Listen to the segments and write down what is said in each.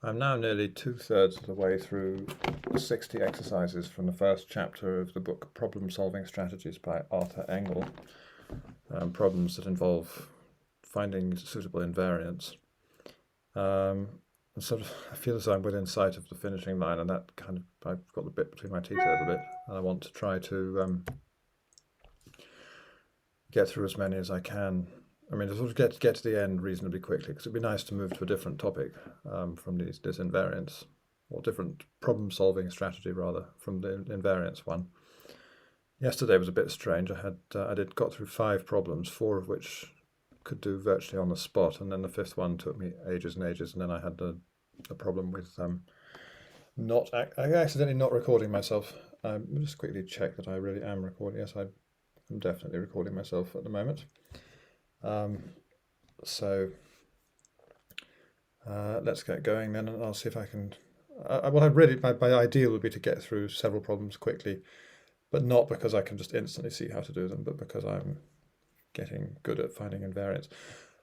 I'm now nearly 2/3 of the way through 60 exercises from the first chapter of the book Problem Solving Strategies by Arthur Engel. Problems that involve finding suitable invariants. And sort of, I feel as though I'm within sight of the finishing line, and that kind of, I've got the bit between my teeth a little bit, and I want to try to get through as many as I can. I mean, to sort of get to the end reasonably quickly, because it'd be nice to move to a different topic from this invariants, or different problem-solving strategy rather, from the invariants one. Yesterday was a bit strange. I got through 5 problems, 4 of which could do virtually on the spot, and then the 5th one took me ages and ages, and then I had a problem with accidentally not recording myself. I'll just quickly check that I really am recording. Yes, I'm definitely recording myself at the moment. Let's get going then, and I'll see if I can. My ideal would be to get through several problems quickly, but not because I can just instantly see how to do them, but because I'm getting good at finding invariants.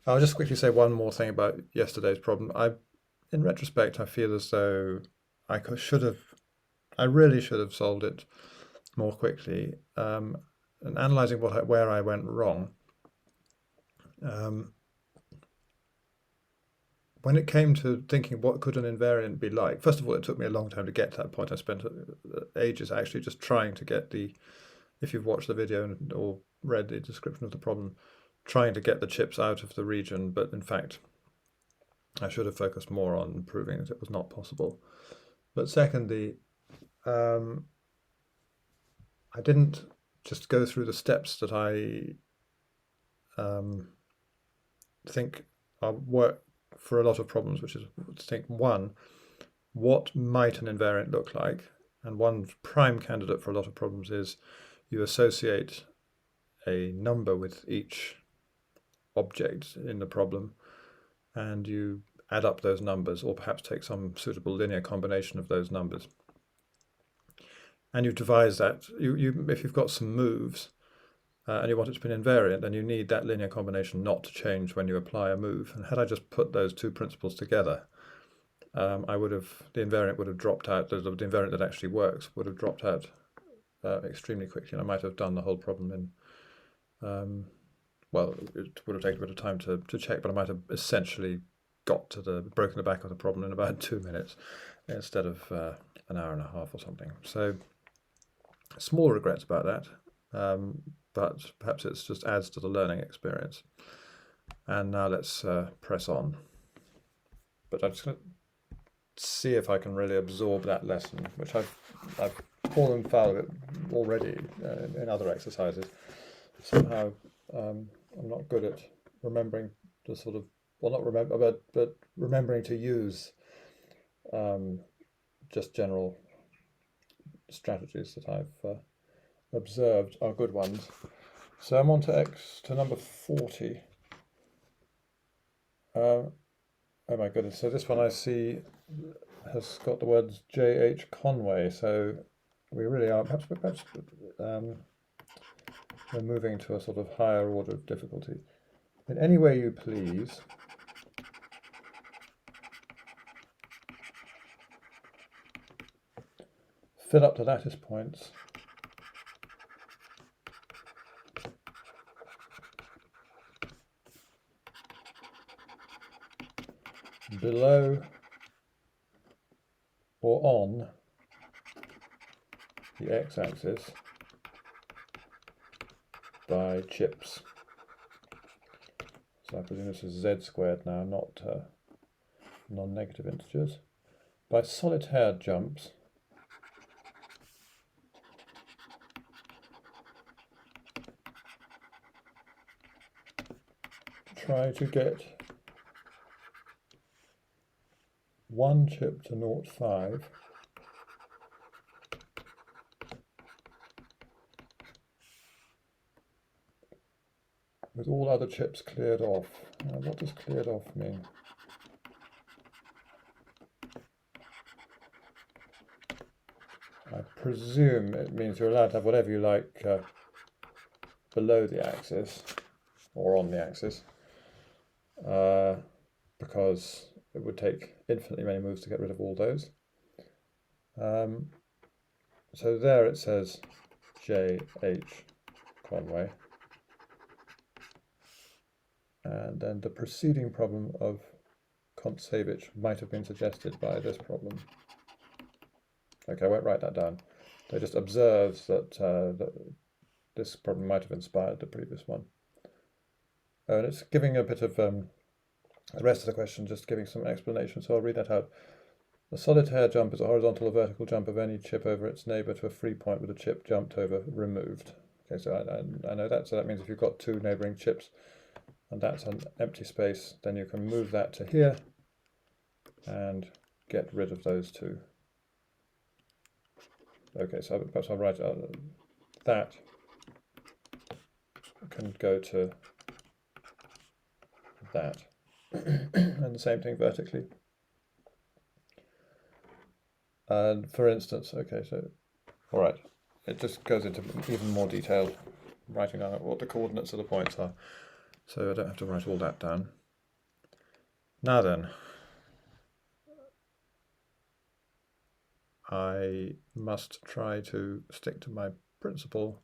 I'll just quickly say one more thing about yesterday's problem. In retrospect, I feel as though I really should have solved it more quickly. And analysing where I went wrong. When it came to thinking what could an invariant be like, first of all, it took me a long time to get to that point. I spent ages actually just trying to get if you've watched the video or read the description of the problem, trying to get the chips out of the region, but in fact, I should have focused more on proving that it was not possible. But secondly, I didn't just go through the steps that I think work for a lot of problems, which is to think, one, what might an invariant look like? And one prime candidate for a lot of problems is you associate a number with each object in the problem, and you add up those numbers, or perhaps take some suitable linear combination of those numbers. And you devise that. If you've got some moves, and you want it to be an invariant, then you need that linear combination not to change when you apply a move. And had I just put those two principles together, the invariant would have dropped out. The invariant that actually works would have dropped out extremely quickly, and I might have done the whole problem in. Well, it would have taken a bit of time to check, but I might have essentially broken the back of the problem in about 2 minutes instead of an hour and a half or something. So small regrets about that. But perhaps it just adds to the learning experience. And now let's press on. But I'm just going to see if I can really absorb that lesson, which I've fallen foul of it already in other exercises. Somehow I'm not good at remembering to sort of, well, not remember, but remembering to use just general strategies that I've observed are good ones. So I'm on to number 40. Oh my goodness, so this one I see has got the words J.H. Conway, so we really are, perhaps we're moving to a sort of higher order of difficulty. In any way you please, fill up the lattice points below or on the x-axis by chips. So I presume this is z squared now, not non-negative integers. By solitaire jumps try to get one chip to 0.5 with all other chips cleared off. What does cleared off mean? I presume it means you're allowed to have whatever you like below the axis or on the axis, because it would take infinitely many moves to get rid of all those. So there it says J.H. Conway. And then the preceding problem of Kontsevich might have been suggested by this problem. Okay, I won't write that down. They just observes that, that this problem might have inspired the previous one. Oh, and it's giving a bit of the rest of the question, just giving some explanation, so I'll read that out. A solitaire jump is a horizontal or vertical jump of any chip over its neighbour to a free point with a chip jumped over removed. Okay, so I know that, so that means if you've got two neighbouring chips and that's an empty space, then you can move that to here and get rid of those two. Okay, so perhaps I'll write that can go to that. And the same thing vertically. And for instance, okay, so, all right, it just goes into even more detail, writing down what the coordinates of the points are. So I don't have to write all that down. Now then, I must try to stick to my principle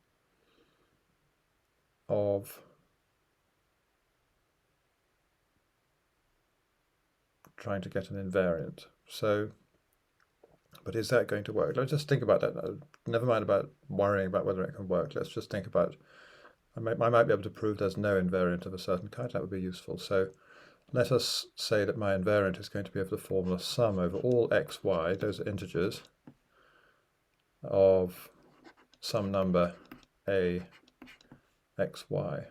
of trying to get an invariant. So, but is that going to work? Let's just think about that. Never mind about worrying about whether it can work. Let's just think about, I might be able to prove there's no invariant of a certain kind. That would be useful. So let us say that my invariant is going to be of the formula sum over all xy, those are integers, of some number a xy.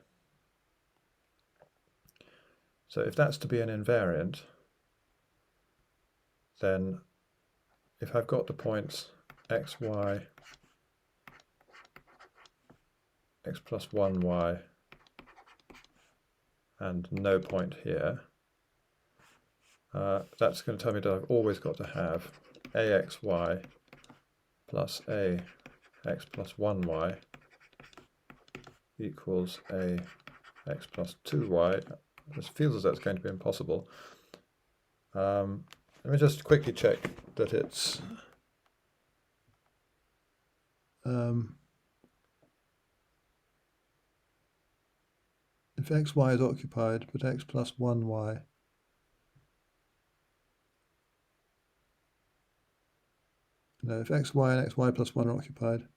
So if that's to be an invariant, then if I've got the points xy, x plus 1y, and no point here, that's going to tell me that I've always got to have axy plus a x plus 1y equals a x plus 2y. This feels as though it's going to be impossible. Let me just quickly check that it's if xy is occupied, but x plus 1y no, if xy and xy plus 1 are occupied,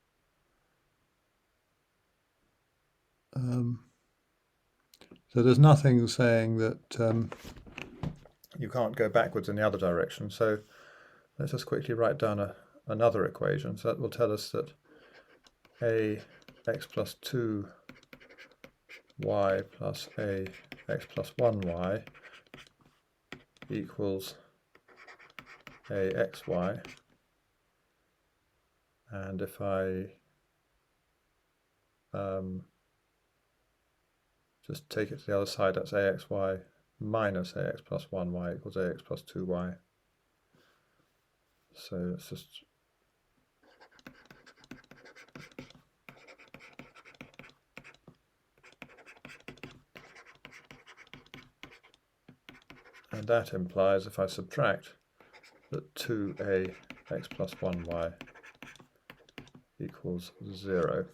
so there's nothing saying that you can't go backwards in the other direction. So let's just quickly write down another equation. So that will tell us that a x plus 2y plus a x plus 1y equals a xy. And if I just take it to the other side, that's axy minus ax plus 1y equals ax plus 2y. So let's just and that implies if I subtract that 2a x plus 1y equals 0.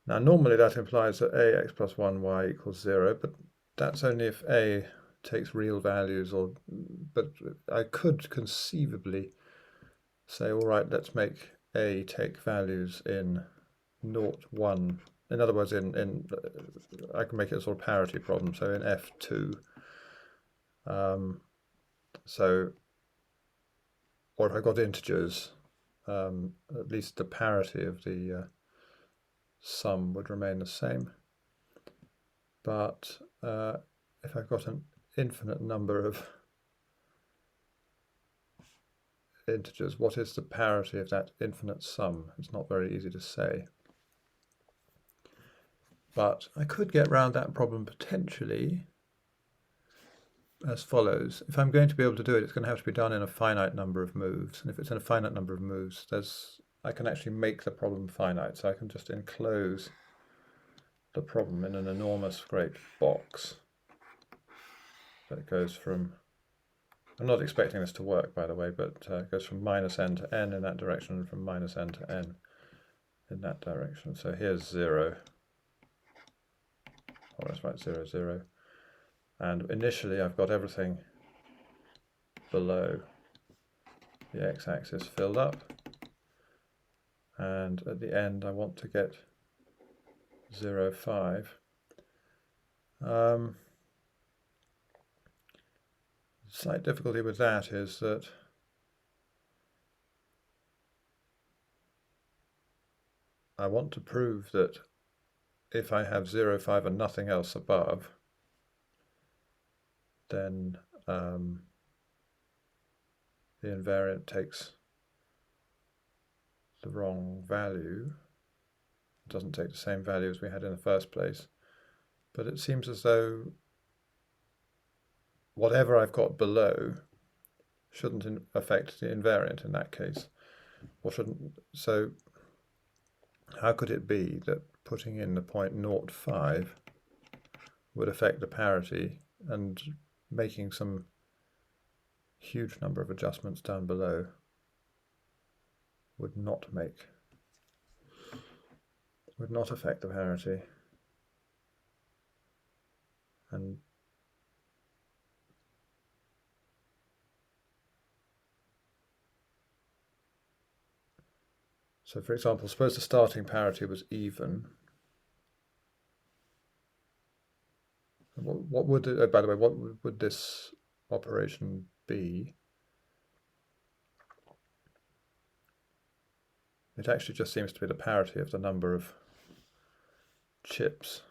Now normally that implies that a x plus 1y equals 0, but that's only if a takes real values, but I could conceivably say, all right, let's make a take values in 0, 1. In other words, I can make it a sort of parity problem. So in F2, so, or if I've got integers, at least the parity of the sum would remain the same. But if I've got an infinite number of integers, what is the parity of that infinite sum? It's not very easy to say. But I could get around that problem potentially as follows. If I'm going to be able to do it, it's going to have to be done in a finite number of moves. And if it's in a finite number of moves, I can actually make the problem finite. So I can just enclose the problem in an enormous great box. So it goes from, I'm not expecting this to work, by the way, but it goes from minus n to n in that direction, and from minus n to n in that direction. So here's 0, or let's write 0, 0. And initially I've got everything below the x-axis filled up. And at the end I want to get 0, 5. Slight difficulty with that is that I want to prove that if I have 0, 5 and nothing else above, then the invariant takes the wrong value. It doesn't take the same value as we had in the first place. But it seems as though whatever I've got below shouldn't affect the invariant in that case. Or shouldn't. So how could it be that putting in the point 0.5 would affect the parity, and making some huge number of adjustments down below would not affect the parity? And so, for example, suppose the starting parity was even. What would it, by the way, what would this operation be? It actually just seems to be the parity of the number of chips,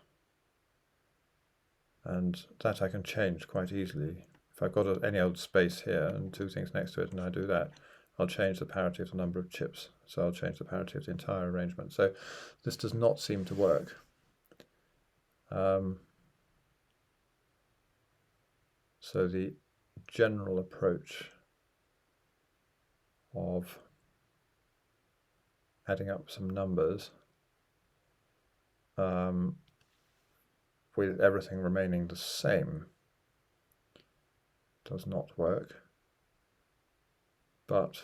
and that I can change quite easily. If I've got any old space here and two things next to it and I do that, I'll change the parity of the number of chips. So I'll change the parity of the entire arrangement. So this does not seem to work. So the general approach of adding up some numbers with everything remaining the same does not work. But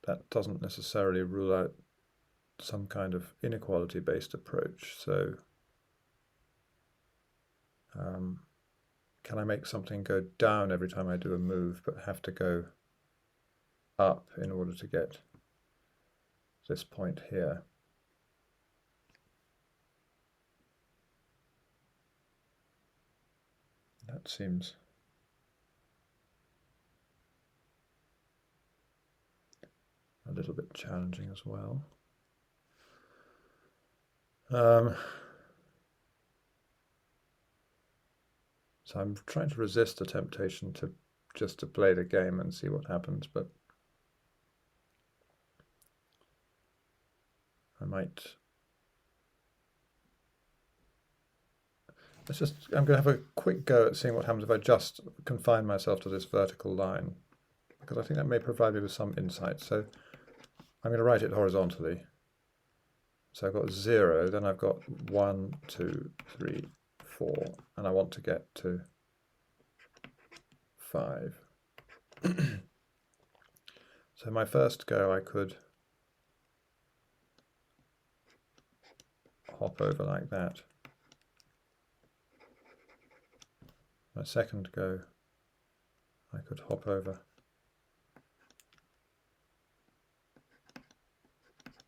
that doesn't necessarily rule out some kind of inequality-based approach. So can I make something go down every time I do a move, but have to go up in order to get this point here? That seems a little bit challenging as well. So I'm trying to resist the temptation to just to play the game and see what happens, but I might. I'm going to have a quick go at seeing what happens if I just confine myself to this vertical line, because I think that may provide me with some insight. So I'm going to write it horizontally. So I've got 0, then I've got 1, 2, 3, 4, and I want to get to 5. So my first go, I could hop over like that. My second go, I could hop over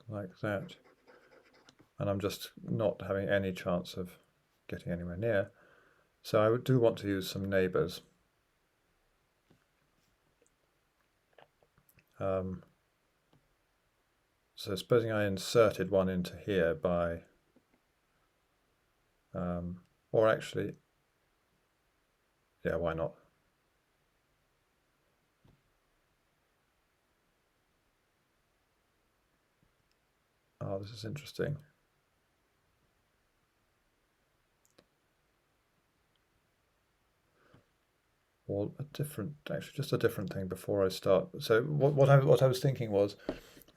like that. And I'm just not having any chance of getting anywhere near. So I do want to use some neighbours. So supposing I inserted one into here by, or actually, yeah, why not? Oh, this is interesting. Or a different, actually just a different thing before I start. So what I was thinking was,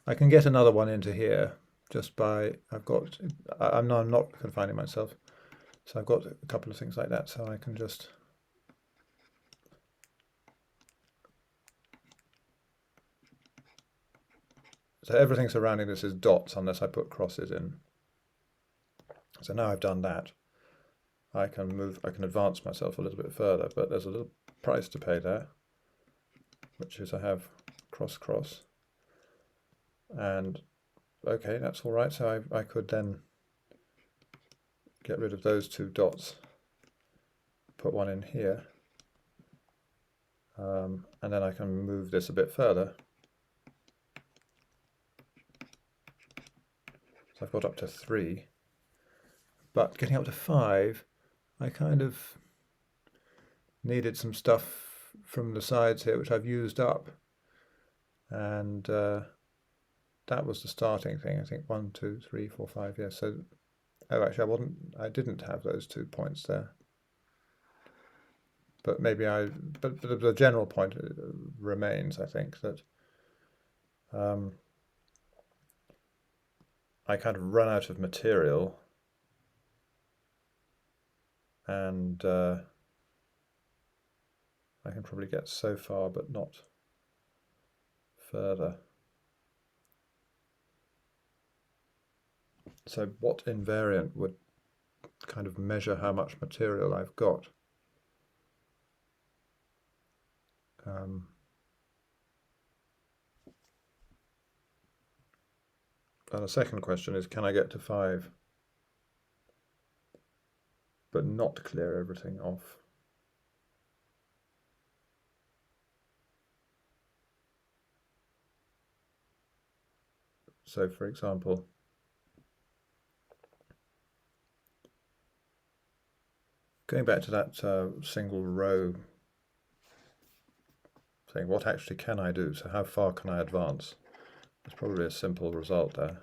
I can get another one into here just by, I'm not confining myself. So I've got a couple of things like that, so I can just so everything surrounding this is dots unless I put crosses in. So now I've done that, I can advance myself a little bit further, but there's a little price to pay there, which is I have cross cross, and okay, that's all right. So I could then get rid of those two dots, put one in here, and then I can move this a bit further. So I've got up to 3, but getting up to 5, I kind of needed some stuff from the sides here, which I've used up, and that was the starting thing. I think 1, 2, 3, 4, 5. Yes. So, oh, actually, I didn't have those 2 points there. But maybe but the general point remains. I think that I kind of run out of material, and I can probably get so far, but not further. So what invariant would kind of measure how much material I've got? And the second question is, can I get to 5 but not clear everything off? So for example, going back to that single row thing, what actually can I do? So how far can I advance? It's probably a simple result there.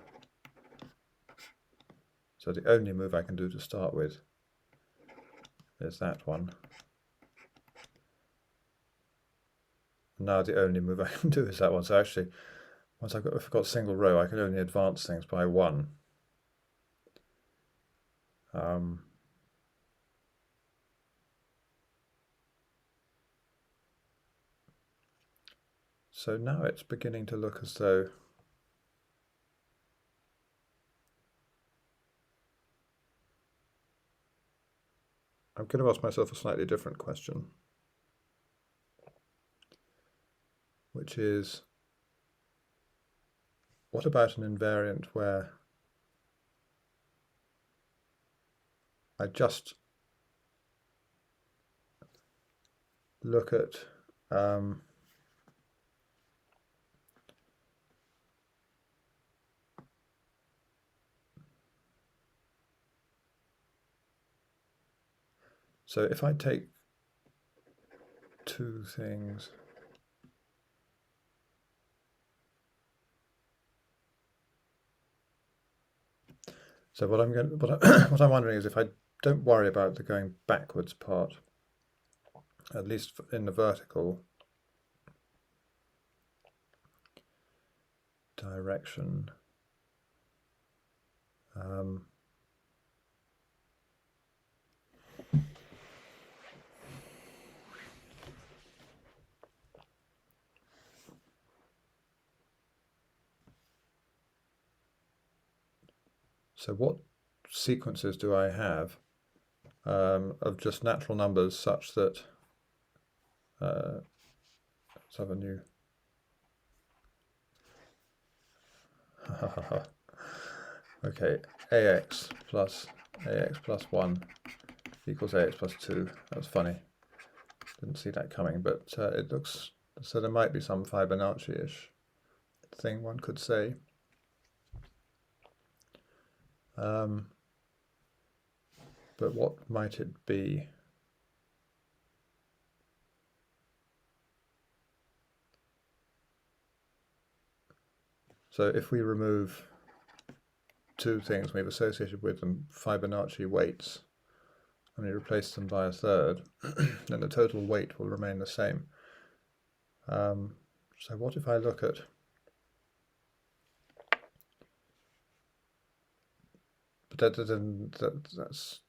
So the only move I can do to start with is that one. Now the only move I can do is that one. So actually, once if I've got a single row, I can only advance things by 1. So now it's beginning to look as though I'm going to ask myself a slightly different question, which is, what about an invariant where I just look at so if I take 2 things, so what I'm wondering is, if I don't worry about the going backwards part, at least in the vertical direction, so what sequences do I have of just natural numbers such that let's have a new okay, ax plus 1 equals ax plus 2. That was funny. Didn't see that coming, but it looks, so there might be some Fibonacci-ish thing one could say. But what might it be? So if we remove 2 things we've associated with them Fibonacci weights, and we replace them by a third, then the total weight will remain the same. So what if I look at that's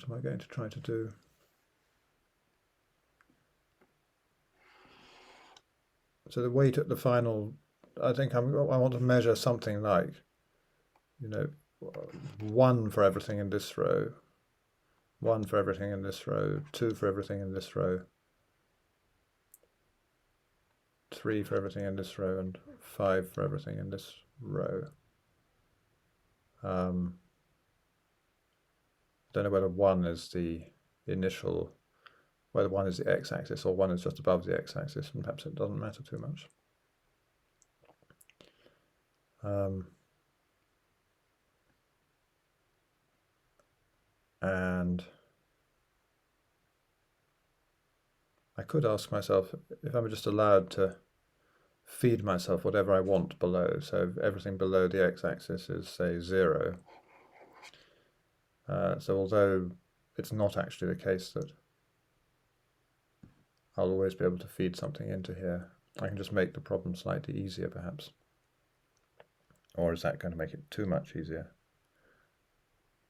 what am I going to try to do? So the weight at the final, I think I want to measure something like, 1 for everything in this row, 1 for everything in this row, 2 for everything in this row, 3 for everything in this row, and 5 for everything in this row. I don't know whether 1 is the initial, whether 1 is the x-axis or 1 is just above the x-axis, and perhaps it doesn't matter too much. And I could ask myself if I'm just allowed to feed myself whatever I want below. So everything below the x-axis is, say, 0. So although it's not actually the case that I'll always be able to feed something into here, I can just make the problem slightly easier, perhaps. Or is that going to make it too much easier?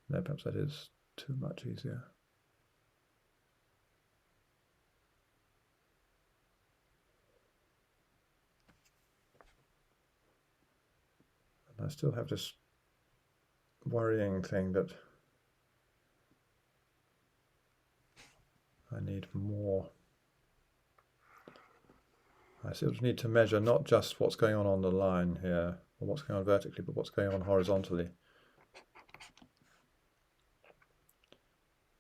No, perhaps that is too much easier. And I still have this worrying thing that I need more. I still need to measure not just what's going on the line here, or what's going on vertically, but what's going on horizontally.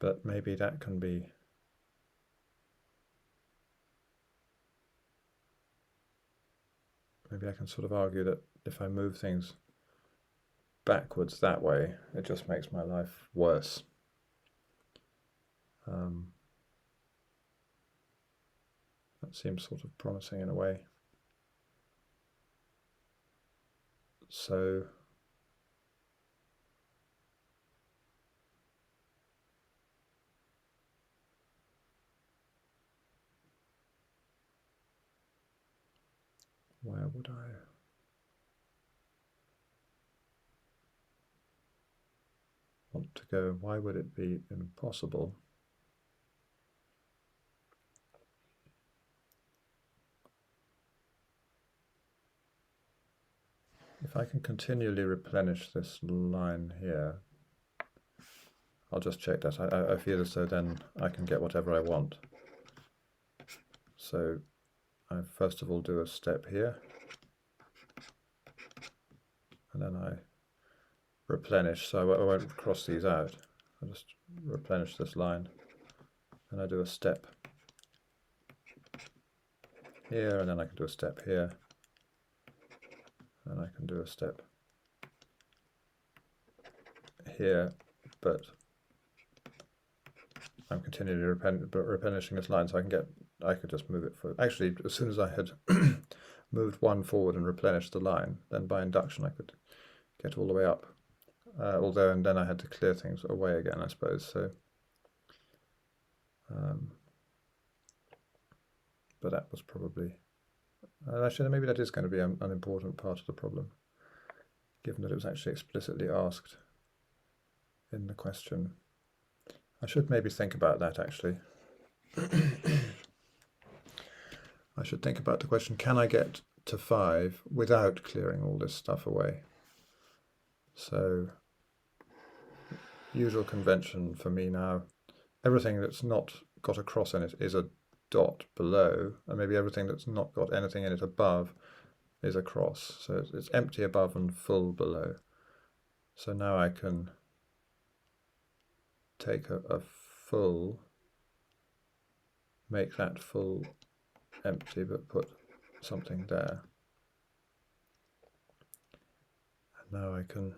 But maybe that can be maybe I can sort of argue that if I move things backwards that way, it just makes my life worse. That seems sort of promising in a way. So where would I? Want to go? Why would it be impossible? If I can continually replenish this line here, I'll just check that. I feel as though then I can get whatever I want. So I first of all do a step here, and then I replenish, so I won't cross these out. I just replenish this line, and I do a step here, and then I can do a step here, and I can do a step here, but I'm continually replenishing this line, so I could just move it forward. Actually, as soon as I had moved 1 forward and replenished the line, then by induction I could get all the way up. Although, and then I had to clear things away again, I suppose. So, but that was probably actually maybe that is going to be an important part of the problem, given that it was actually explicitly asked in the question. I should maybe think about that actually. I should think about the question, can I get to 5 without clearing all this stuff away? So, usual convention for me now, everything that's not got a cross in it is a dot below, and maybe everything that's not got anything in it above is a cross. So it's empty above and full below. So now I can take a full, make that full empty, but put something there. And now I can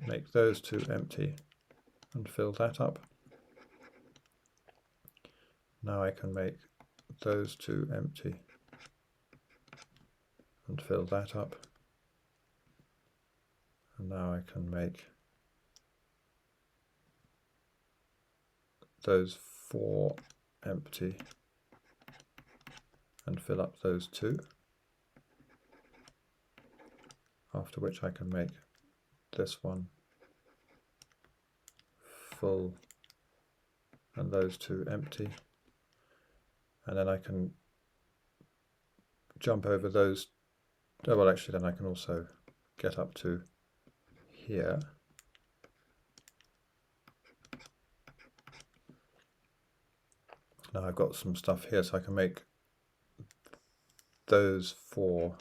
make those 2 empty and fill that up. Now I can make those 2 empty and fill that up. And now I can make those 4 empty and fill up those 2. After which I can make this one full, and those two empty. And then I can jump over those. Oh, well, actually, then I can also get up to here. Now I've got some stuff here, so I can make those four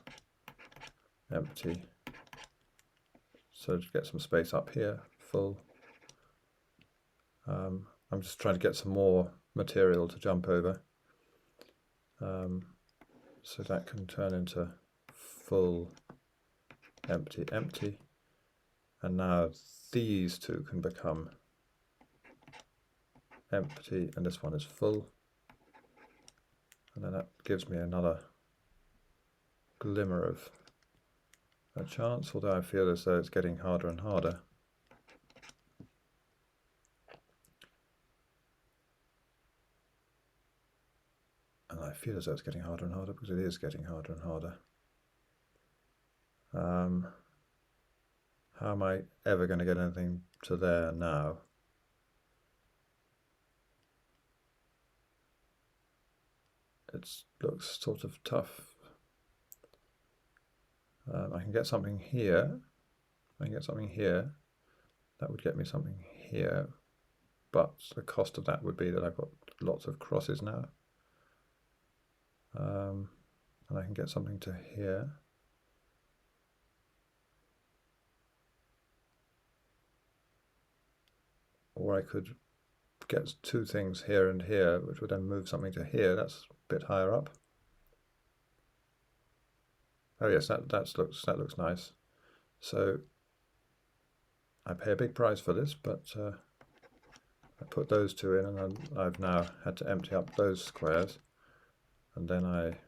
empty. So to get some space up here, full. I'm just trying to get some more material to jump over. So that can turn into full, empty, empty. And now these two can become empty, and this one is full. And then that gives me another glimmer of a chance, although I feel as though it's getting harder and harder. And I feel as though it's getting harder and harder because it is getting harder and harder. How am I ever going to get anything to there now? It looks sort of tough. I can get something here. I can get something here. That would get me something here. But the cost of that would be that I've got lots of crosses now. And I can get something to here. Or I could get two things here and here, which would then move something to here. That's a bit higher up. Oh yes, that looks nice. So I pay a big price for this, but I put those two in, and I've now had to empty up those squares, and then I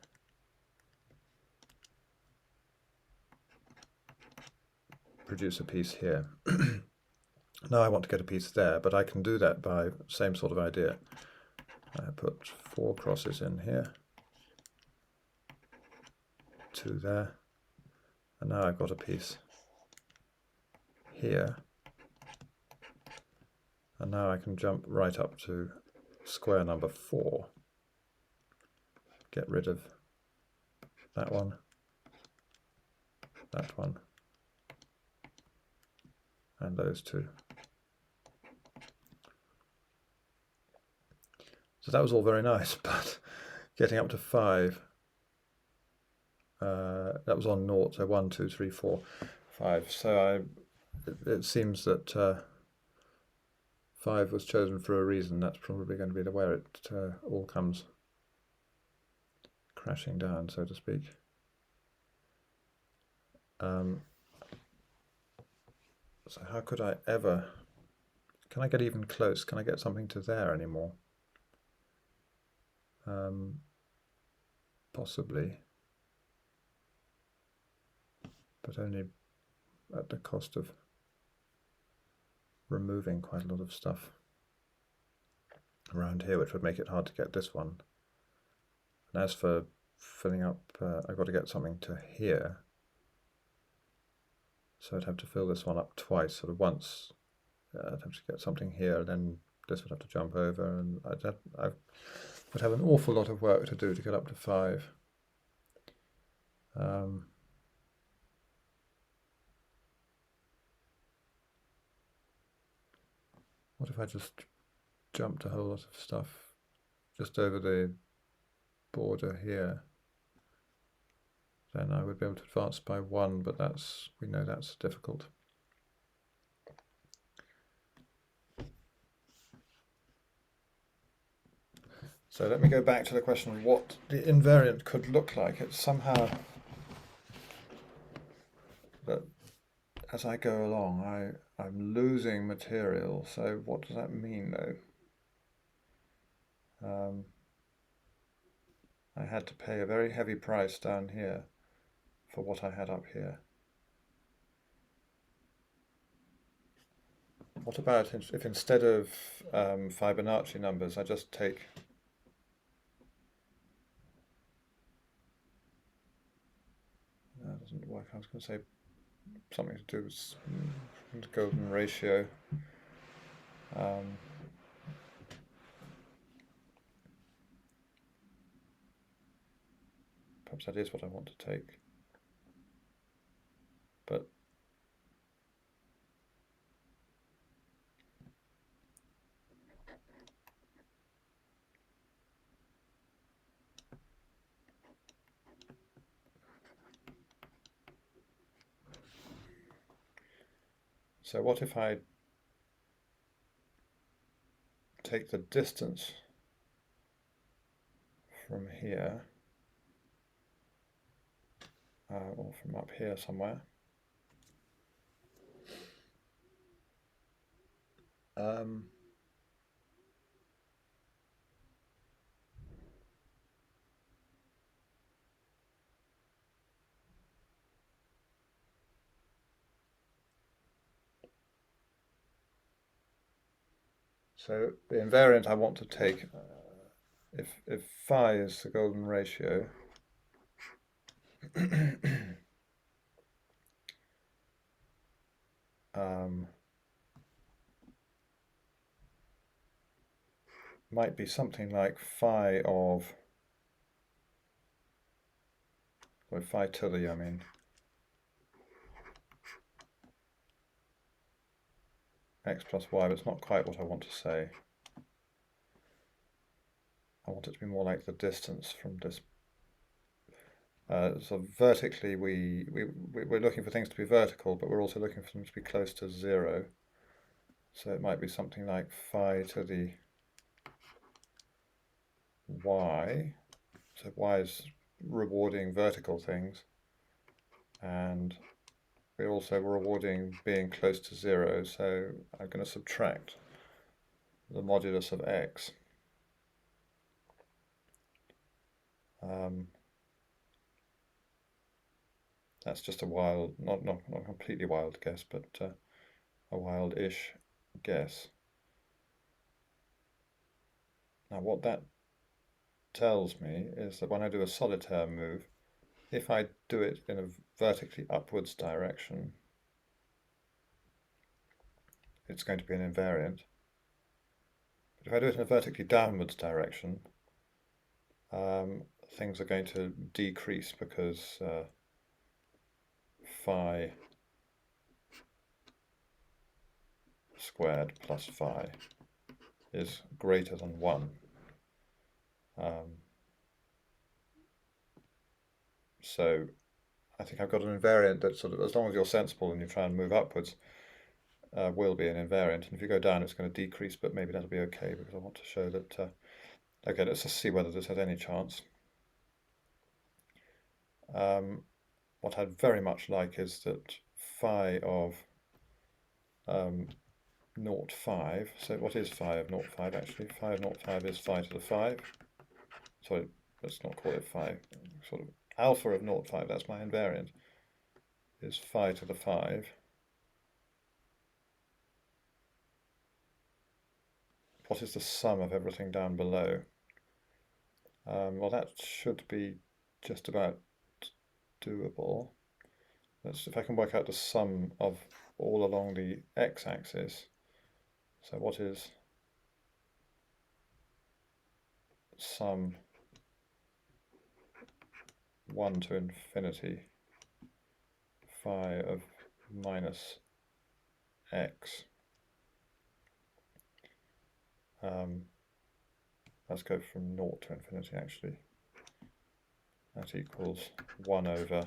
produce a piece here. Now I want to get a piece there, but I can do that by same sort of idea. I put four crosses in here, two there, and now I've got a piece here. And now I can jump right up to square number 4. Get rid of that one, and those two. So that was all very nice, but getting up to 5, that was on 0, so 1, 2, 3, 4, 5. So it seems that 5 was chosen for a reason. That's probably going to be the way it all comes crashing down, so to speak. So how could I ever... Can I get even close? Can I get something to there anymore? Possibly. But only at the cost of removing quite a lot of stuff around here, which would make it hard to get this one. And as for filling up, I've got to get something to here. So I'd have to fill this one up twice, sort of once. I'd have to get something here, and then this would have to jump over, and I would have an awful lot of work to do to get up to 5. What if I just jumped a whole lot of stuff just over the border here? Then I would be able to advance by 1, but we know that's difficult. So let me go back to the question of what the invariant could look like. It's somehow that as I go along, I'm losing material. So what does that mean, though? I had to pay a very heavy price down here for what I had up here. What about if instead of Fibonacci numbers, I just take that doesn't work. I was going to say something to do with the golden ratio. Perhaps that is what I want to take. But so what if I take the distance from here, or from up here somewhere, so the invariant I want to take, if phi is the golden ratio, might be something like phi of, or phi tilde, I mean, x plus y, but it's not quite what I want to say. I want it to be more like the distance from this. So vertically, we're looking for things to be vertical, but we're also looking for them to be close to 0. So it might be something like phi to the y. So y is rewarding vertical things, and we're also rewarding being close to 0. So I'm going to subtract the modulus of x. That's just a wild, not completely wild guess, but a wild-ish guess. Now what that tells me is that when I do a solitaire move, if I do it in a vertically upwards direction, it's going to be an invariant. But if I do it in a vertically downwards direction, things are going to decrease because phi squared plus phi is greater than 1. So I think I've got an invariant that sort of, as long as you're sensible and you try and move upwards, will be an invariant. And if you go down, it's going to decrease, but maybe that'll be okay because I want to show that. Okay, let's just see whether this has any chance. What I'd very much like is that phi of 0.5, so what is phi of 0.5 actually? Phi of 0.5 is phi to the 5. Sorry, let's not call it phi. Sort of alpha of 0.5, that's my invariant, is phi to the 5. What is the sum of everything down below? Well, that should be just about doable. If I can work out the sum of all along the x-axis. So what is sum 1 to infinity phi of minus x? Let's go from 0 to infinity actually. That equals 1 over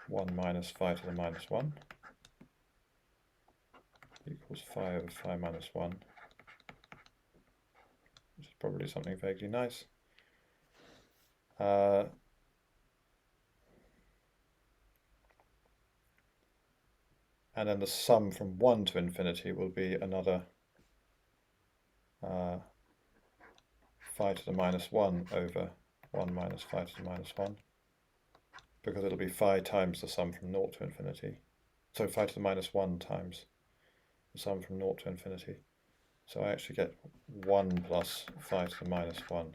1 minus phi to the minus 1 equals phi over phi minus 1, which is probably something vaguely nice. And then the sum from 1 to infinity will be another phi to the minus 1 over 1 minus phi to the minus 1, because it'll be phi times the sum from 0 to infinity. So phi to the minus 1 times the sum from 0 to infinity. So I actually get 1 plus phi to the minus 1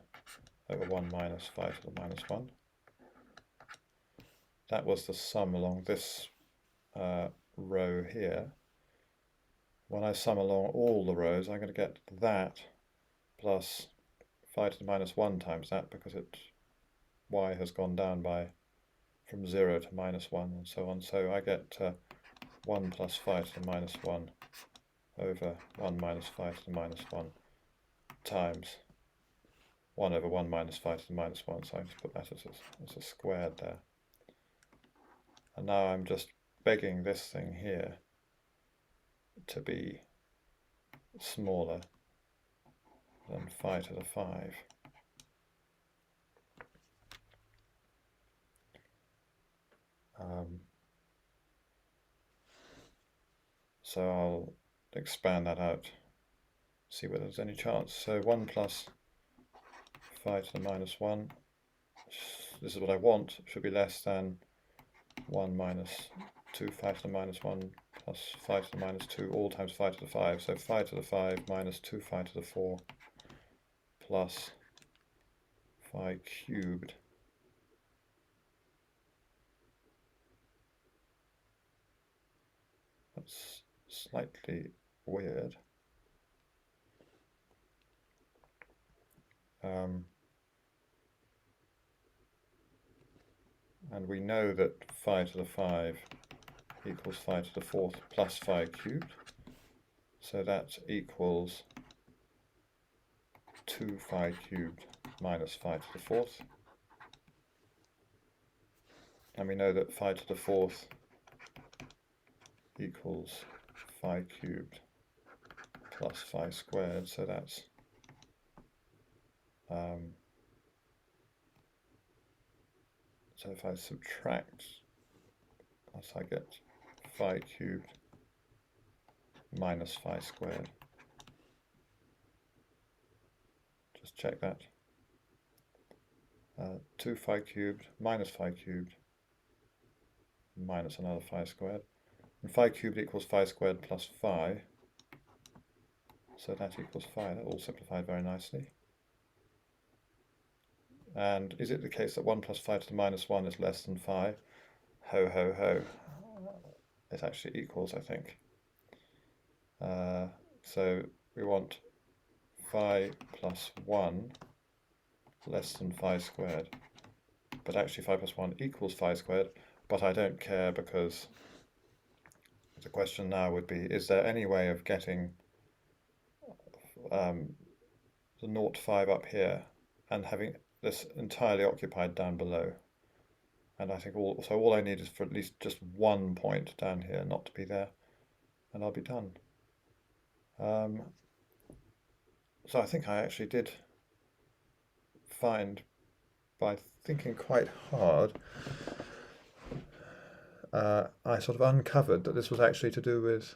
over 1 minus phi to the minus 1. That was the sum along this row here. when I sum along all the rows, I'm going to get that plus phi to the minus 1 times that, because y has gone down from 0 to minus 1 and so on. So I get 1 plus phi to the minus 1 over 1 minus phi to the minus 1 times 1 over 1 minus phi to the minus 1. So I just put that as a squared there. And now I'm just begging this thing here to be smaller than phi to the 5. So I'll expand that out, see whether there's any chance. So 1 plus phi to the minus 1, this is what I want, should be less than 1 minus 2 phi to the minus 1 plus phi to the minus 2, all times phi to the 5. So phi to the 5 minus 2 phi to the 4 plus phi cubed that's slightly weird. And we know that phi to the 5 equals phi to the 4th plus phi cubed. So that equals 2 phi cubed minus phi to the 4th. And we know that phi to the 4th equals phi cubed plus phi squared. So that's so if I subtract, I get phi cubed minus phi squared. Just check that. 2 phi cubed minus phi cubed minus another phi squared. And phi cubed equals phi squared plus phi. So that equals phi. That all simplified very nicely. And is it the case that 1 plus phi to the minus 1 is less than phi? Ho, ho, ho. It actually equals, I think. So we want phi plus 1 less than phi squared. But actually phi plus 1 equals phi squared, but I don't care, because the question now would be, is there any way of getting the 0 to 5 up here and having this entirely occupied down below? And I think all I need is for at least just one point down here not to be there, and I'll be done. So I think I actually did find, by thinking quite hard, I sort of uncovered that this was actually to do with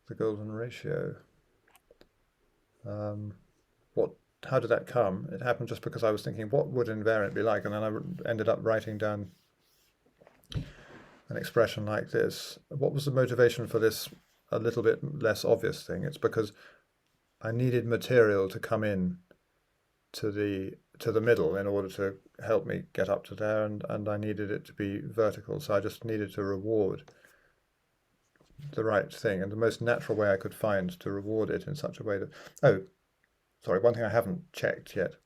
the golden ratio. How did that come? It happened just because I was thinking, what would invariant be like? And then I ended up writing down an expression like this. What was the motivation for this a little bit less obvious thing? It's because I needed material to come in to the middle in order to help me get up to there, and I needed it to be vertical, so I just needed to reward the right thing, and the most natural way I could find to reward it in such a way that, oh, sorry, one thing I haven't checked yet.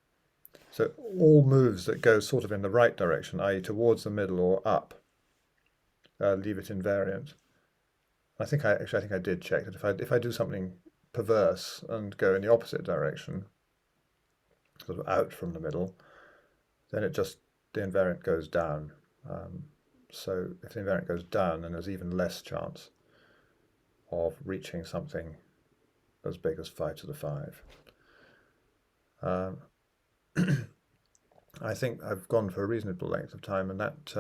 So all moves that go sort of in the right direction, i.e. towards the middle or up, leave it invariant. I think I did check that if I do something perverse and go in the opposite direction, sort of out from the middle, then the invariant goes down. So if the invariant goes down, then there's even less chance of reaching something as big as phi to the 5. I think I've gone for a reasonable length of time, and that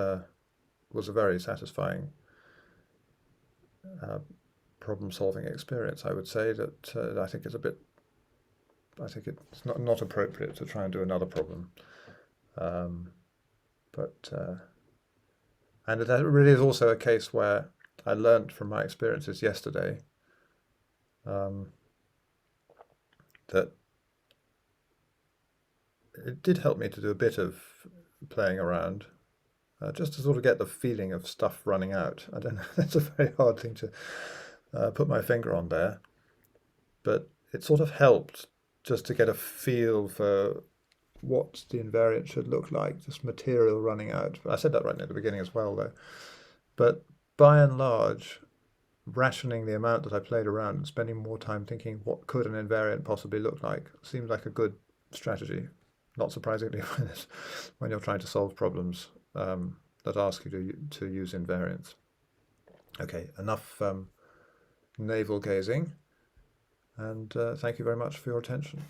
was a very satisfying problem-solving experience. I would say that I think it's not appropriate to try and do another problem, and that really is also a case where I learnt from my experiences yesterday that it did help me to do a bit of playing around, just to sort of get the feeling of stuff running out. I don't know, that's a very hard thing to put my finger on there, but it sort of helped just to get a feel for what the invariant should look like, just material running out. I said that right at the beginning as well, though. But by and large, rationing the amount that I played around and spending more time thinking what could an invariant possibly look like seems like a good strategy. Not surprisingly, when you're trying to solve problems that ask you to use invariants. Okay, enough navel gazing, and thank you very much for your attention.